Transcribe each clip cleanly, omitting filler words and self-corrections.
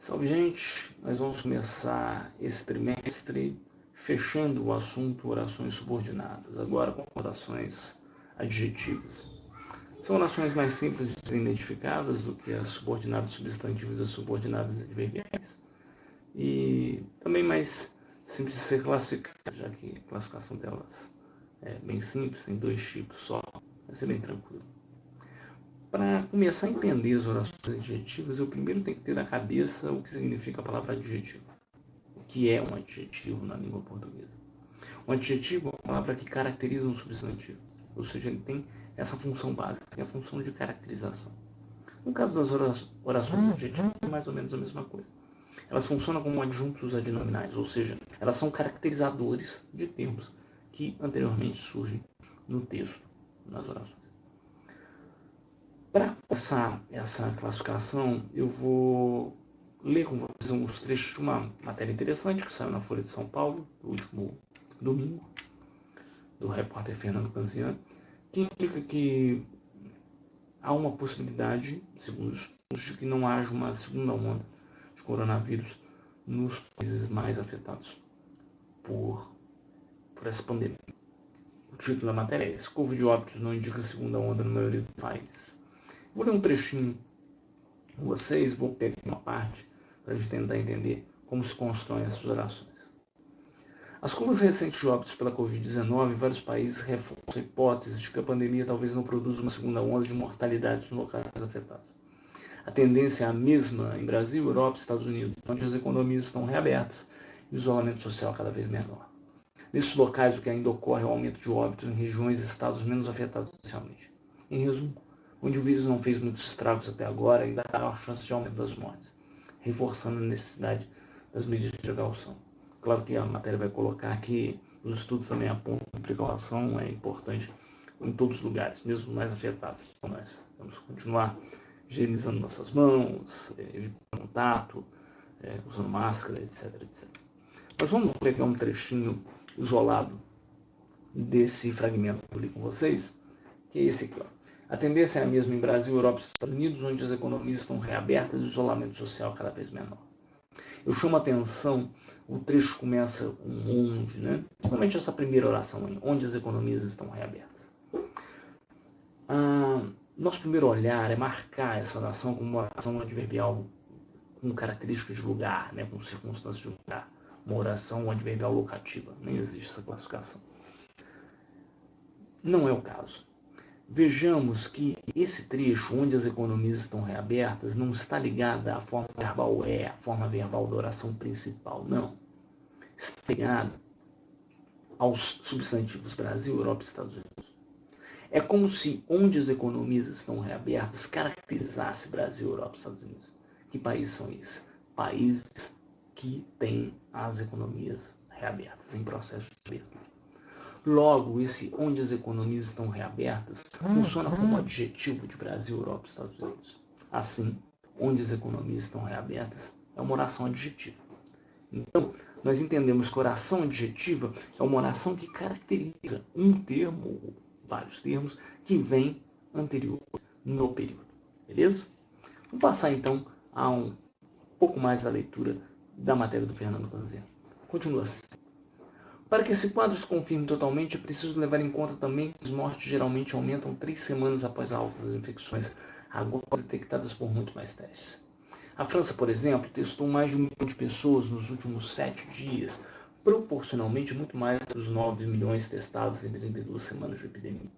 Salve, gente! Nós vamos começar esse trimestre fechando o assunto orações subordinadas, agora com orações adjetivas. São orações mais simples de serem identificadas do que as subordinadas substantivas e as subordinadas adverbiais, e também mais simples de ser classificadas, já que a classificação delas é bem simples, tem 2 tipos só, vai ser bem tranquilo. Para começar a entender as orações adjetivas, eu primeiro tenho que ter na cabeça o que significa a palavra adjetivo. O que é um adjetivo na língua portuguesa? Um adjetivo é uma palavra que caracteriza um substantivo, ou seja, ele tem essa função básica, que é a função de caracterização. No caso das orações adjetivas, é mais ou menos a mesma coisa. Elas funcionam como adjuntos adnominais, ou seja, elas são caracterizadores de termos que anteriormente surgem no texto, nas orações. Para começar essa classificação, eu vou ler com vocês uns trechos de uma matéria interessante que saiu na Folha de São Paulo, no último domingo, do repórter Fernando Canziani, que indica que há uma possibilidade, segundo os estudos, de que não haja uma segunda onda de coronavírus nos países mais afetados por essa pandemia. O título da matéria é esse: curva de óbitos não indica segunda onda na maioria dos países. Vou ler um trechinho com vocês, vou pegar uma parte para a gente tentar entender como se constroem essas orações. As curvas recentes de óbitos pela Covid-19 em vários países reforçam a hipótese de que a pandemia talvez não produza uma segunda onda de mortalidade nos locais afetados. A tendência é a mesma em Brasil, Europa e Estados Unidos, onde as economias estão reabertas e o isolamento social cada vez menor. Nesses locais, o que ainda ocorre é o aumento de óbitos em regiões e estados menos afetados socialmente. Em resumo, onde o vírus não fez muitos estragos até agora, ainda há maior chance de aumento das mortes, reforçando a necessidade das medidas de precaução. Claro que a matéria vai colocar que os estudos também apontam que a precaução é importante em todos os lugares, mesmo os mais afetados. Então, nós vamos continuar higienizando nossas mãos, evitando contato, usando máscara, etc, etc. Mas vamos pegar um trechinho isolado desse fragmento que eu li com vocês, que é esse aqui, ó. A tendência é a mesma em Brasil, Europa e Estados Unidos, onde as economias estão reabertas e o isolamento social cada vez menor. Eu chamo a atenção, o trecho começa com onde, né? Principalmente essa primeira oração aí, onde as economias estão reabertas. Nosso primeiro olhar é marcar essa oração como uma oração adverbial com características de lugar, né? Com circunstâncias de lugar. Uma oração adverbial locativa. Nem existe essa classificação. Não é o caso. Vejamos que esse trecho, onde as economias estão reabertas, não está ligada à forma verbal a forma verbal da oração principal, não. Está ligada aos substantivos Brasil, Europa e Estados Unidos. É como se onde as economias estão reabertas caracterizasse Brasil, Europa e Estados Unidos. Que países são esses? Países que têm as economias reabertas, em processo de abertura. Logo, esse onde as economias estão reabertas funciona como adjetivo de Brasil, Europa e Estados Unidos. Assim, onde as economias estão reabertas é uma oração adjetiva. Então, nós entendemos que oração adjetiva é uma oração que caracteriza um termo, ou vários termos, que vem anterior no período. Beleza? Vamos passar então a um pouco mais da leitura da matéria do Fernando Canziani. Continua assim. Para que esse quadro se confirme totalmente, é preciso levar em conta também que as mortes geralmente aumentam 3 semanas após a alta das infecções, agora detectadas por muito mais testes. A França, por exemplo, testou mais de 1 milhão de pessoas nos últimos 7 dias, proporcionalmente muito mais dos 9 milhões testados em 32 semanas de epidemia.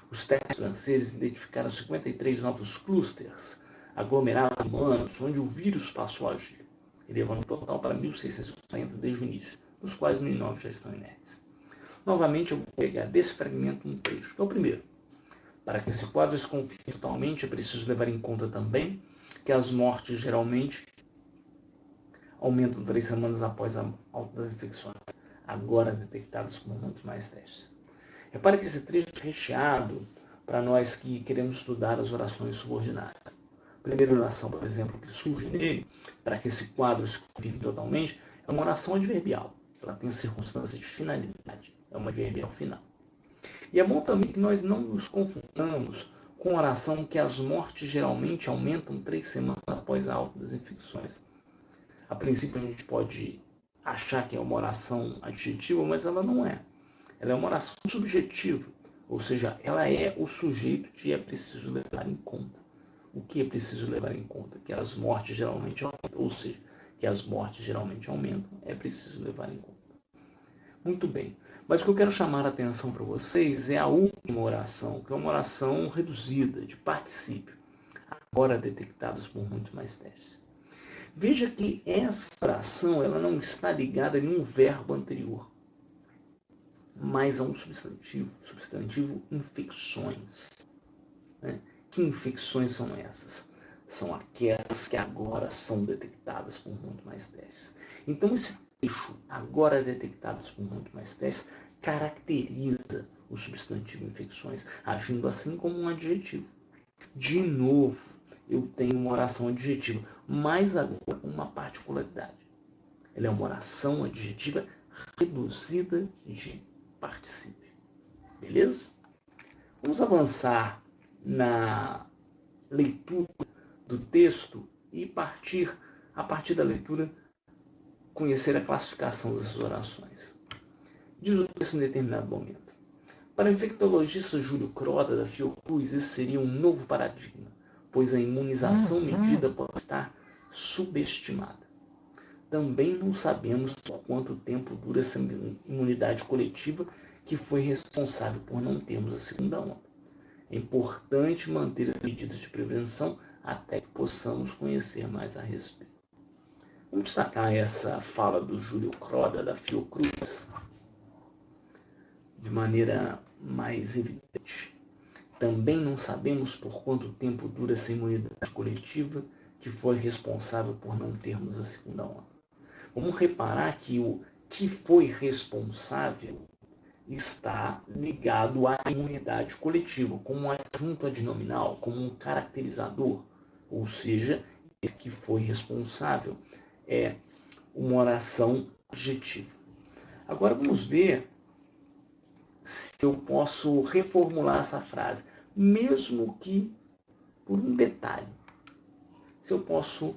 Os testes franceses identificaram 53 novos clusters, aglomerados humanos, onde o vírus passou a agir, elevando o total para 1.640 desde o início, dos quais 1.009 já estão inertes. Novamente, eu vou pegar desse fragmento um trecho, que é o primeiro. Para que esse quadro se confirme totalmente, é preciso levar em conta também que as mortes geralmente aumentam 3 semanas após a alta das infecções, agora detectadas com muitos mais testes. Repare que esse trecho é recheado para nós que queremos estudar as orações subordinadas. A primeira oração, por exemplo, que surge nele, para que esse quadro se confirme totalmente, é uma oração adverbial. Ela tem circunstância de finalidade, é uma adverbial final. E é bom também que nós não nos confundamos com a oração que as mortes geralmente aumentam 3 semanas após a alta das infecções. A princípio a gente pode achar que é uma oração adjetiva, mas ela não é. Ela é uma oração subjetiva, ou seja, ela é o sujeito que é preciso levar em conta. O que é preciso levar em conta? Que as mortes geralmente aumentam, ou seja, que as mortes geralmente aumentam, é preciso levar em conta. Muito bem, mas o que eu quero chamar a atenção para vocês é a última oração, que é uma oração reduzida, de particípio, agora detectados por muitos mais testes. Veja que essa oração ela não está ligada a nenhum verbo anterior, mas a um substantivo infecções. Né? Que infecções são essas? São aquelas que agora são detectadas por muito mais testes. Então, esse trecho, agora detectados por muito mais testes, caracteriza o substantivo infecções, agindo assim como um adjetivo. De novo, eu tenho uma oração adjetiva, mas agora com uma particularidade. Ela é uma oração adjetiva reduzida de particípio. Beleza? Vamos avançar na leitura do texto e a partir da leitura, conhecer a classificação dessas orações. Diz o texto em determinado momento. Para o infectologista Júlio Croda, da Fiocruz, esse seria um novo paradigma, pois a imunização medida pode estar subestimada. Também não sabemos por quanto tempo dura essa imunidade coletiva que foi responsável por não termos a segunda onda. É importante manter as medidas de prevenção até que possamos conhecer mais a respeito. Vamos destacar essa fala do Júlio Croda, da Fiocruz, de maneira mais evidente. Também não sabemos por quanto tempo dura essa imunidade coletiva que foi responsável por não termos a segunda onda. Vamos reparar que o que foi responsável está ligado à imunidade coletiva, como um adjunto adnominal, como um caracterizador, ou seja, esse que foi responsável é uma oração adjetiva. Agora vamos ver se eu posso reformular essa frase, mesmo que por um detalhe. Se eu posso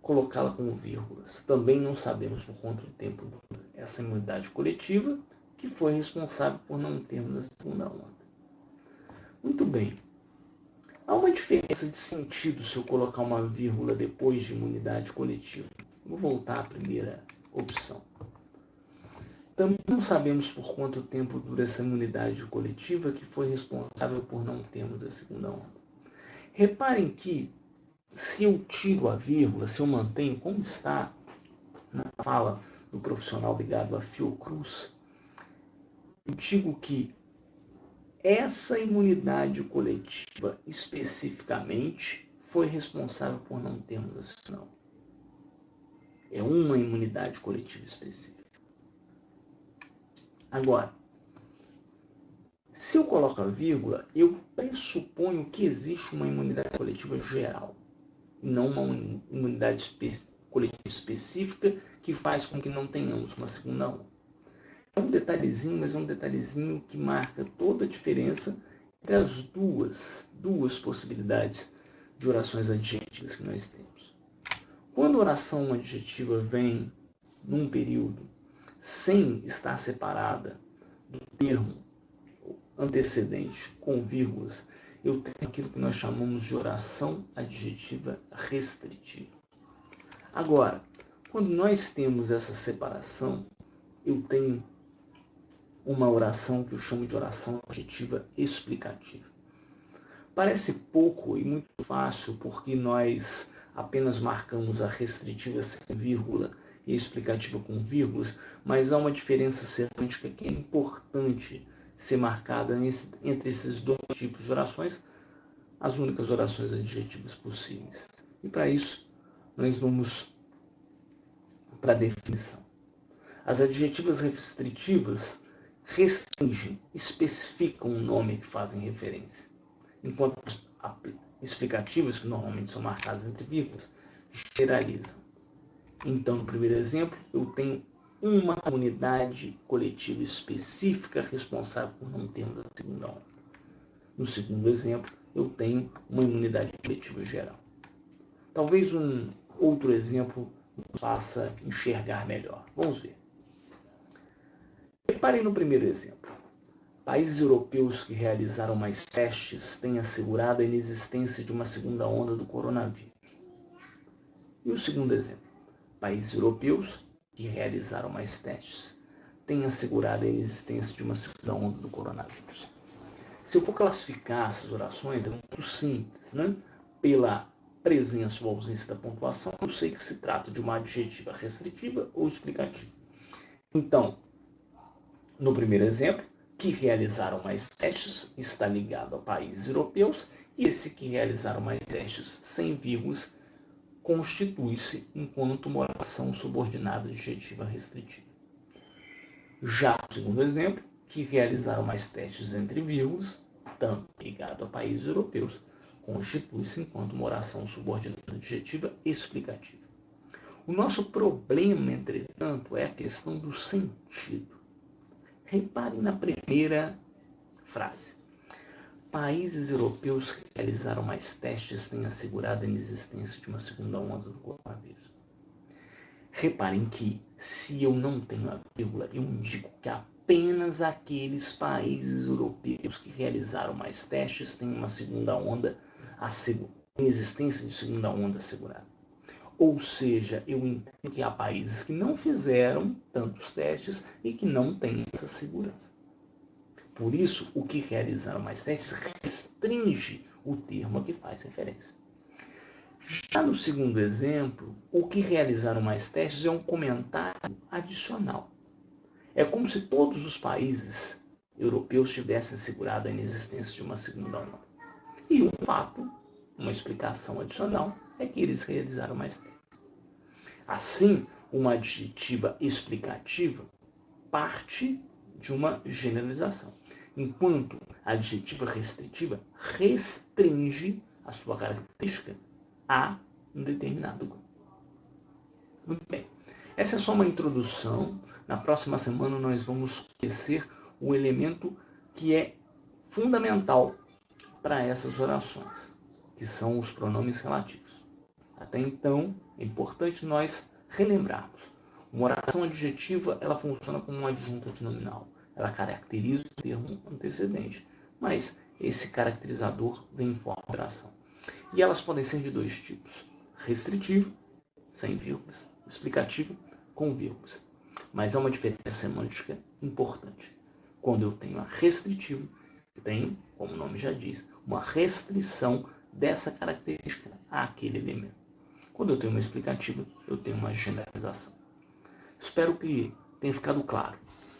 colocá-la com vírgulas. Também não sabemos por quanto tempo dura essa imunidade coletiva que foi responsável por não termos a segunda onda. Muito bem. Há uma diferença de sentido se eu colocar uma vírgula depois de imunidade coletiva. Vou voltar à primeira opção. Também não sabemos por quanto tempo dura essa imunidade coletiva que foi responsável por não termos a segunda onda. Reparem que se eu tiro a vírgula, se eu mantenho como está na fala do profissional ligado à Fiocruz, eu digo que essa imunidade coletiva especificamente foi responsável por não termos a segunda onda. É uma imunidade coletiva específica. Agora, se eu coloco a vírgula, eu pressuponho que existe uma imunidade coletiva geral, e não uma imunidade coletiva específica que faz com que não tenhamos uma segunda onda. É um detalhezinho, mas é um detalhezinho que marca toda a diferença entre as duas possibilidades de orações adjetivas que nós temos. Quando a oração adjetiva vem num período sem estar separada do termo antecedente com vírgulas, eu tenho aquilo que nós chamamos de oração adjetiva restritiva. Agora, quando nós temos essa separação, eu tenho uma oração que eu chamo de oração adjetiva explicativa. Parece pouco e muito fácil porque nós apenas marcamos a restritiva sem vírgula e a explicativa com vírgulas, mas há uma diferença semântica que é importante ser marcada entre esses dois tipos de orações, as únicas orações adjetivas possíveis. E para isso, nós vamos para a definição. As adjetivas restritivas restringem, especificam o nome que fazem referência, enquanto as explicativas, que normalmente são marcadas entre vírgulas, generalizam. Então, no primeiro exemplo, eu tenho uma unidade coletiva específica responsável por não termos a segunda onda. No segundo exemplo, eu tenho uma imunidade coletiva geral. Talvez um outro exemplo nos faça enxergar melhor. Vamos ver. Reparem no primeiro exemplo. Países europeus que realizaram mais testes têm assegurado a inexistência de uma segunda onda do coronavírus. E o segundo exemplo. Países europeus que realizaram mais testes têm assegurado a inexistência de uma segunda onda do coronavírus. Se eu for classificar essas orações, é muito simples, né? Pela presença ou ausência da pontuação, eu sei que se trata de uma adjetiva restritiva ou explicativa. Então, no primeiro exemplo, que realizaram mais testes está ligado a países europeus, e esse que realizaram mais testes sem vírgulas constitui-se enquanto uma oração subordinada adjetiva restritiva. Já no segundo exemplo, que realizaram mais testes entre vírgulas, tanto ligado a países europeus, constitui-se enquanto uma oração subordinada adjetiva explicativa. O nosso problema, entretanto, é a questão do sentido. Reparem na primeira frase. Países europeus que realizaram mais testes têm assegurado a inexistência de uma segunda onda do coronavírus. Reparem que, se eu não tenho a vírgula, eu indico que apenas aqueles países europeus que realizaram mais testes têm uma segunda onda assegurada, existência de segunda onda assegurada. Ou seja, eu entendo que há países que não fizeram tantos testes e que não têm essa segurança. Por isso, o que realizaram mais testes restringe o termo a que faz referência. Já no segundo exemplo, o que realizaram mais testes é um comentário adicional. É como se todos os países europeus tivessem assegurado a inexistência de uma segunda onda. E um fato, uma explicação adicional, é que eles realizaram mais testes. Assim, uma adjetiva explicativa parte de uma generalização, enquanto a adjetiva restritiva restringe a sua característica a um determinado grupo. Muito bem. Essa é só uma introdução. Na próxima semana nós vamos conhecer o elemento que é fundamental para essas orações, que são os pronomes relativos. Até então, é importante nós relembrarmos. Uma oração adjetiva, ela funciona como uma adjunta de nominal. Ela caracteriza o termo antecedente, mas esse caracterizador vem em forma de oração. E elas podem ser de dois tipos: restritivo, sem vírgulas, explicativo, com vírgulas. Mas há uma diferença semântica importante. Quando eu tenho a restritivo, eu tenho, como o nome já diz, uma restrição dessa característica àquele elemento. Quando eu tenho uma explicativa, eu tenho uma generalização. Espero que tenha ficado claro.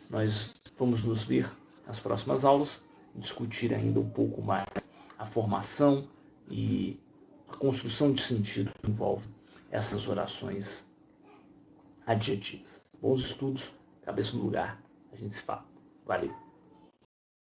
Nós vamos nos ver nas próximas aulas e discutir ainda um pouco mais a formação e a construção de sentido que envolve essas orações adjetivas. Bons estudos, cabeça no lugar, a gente se fala. Valeu!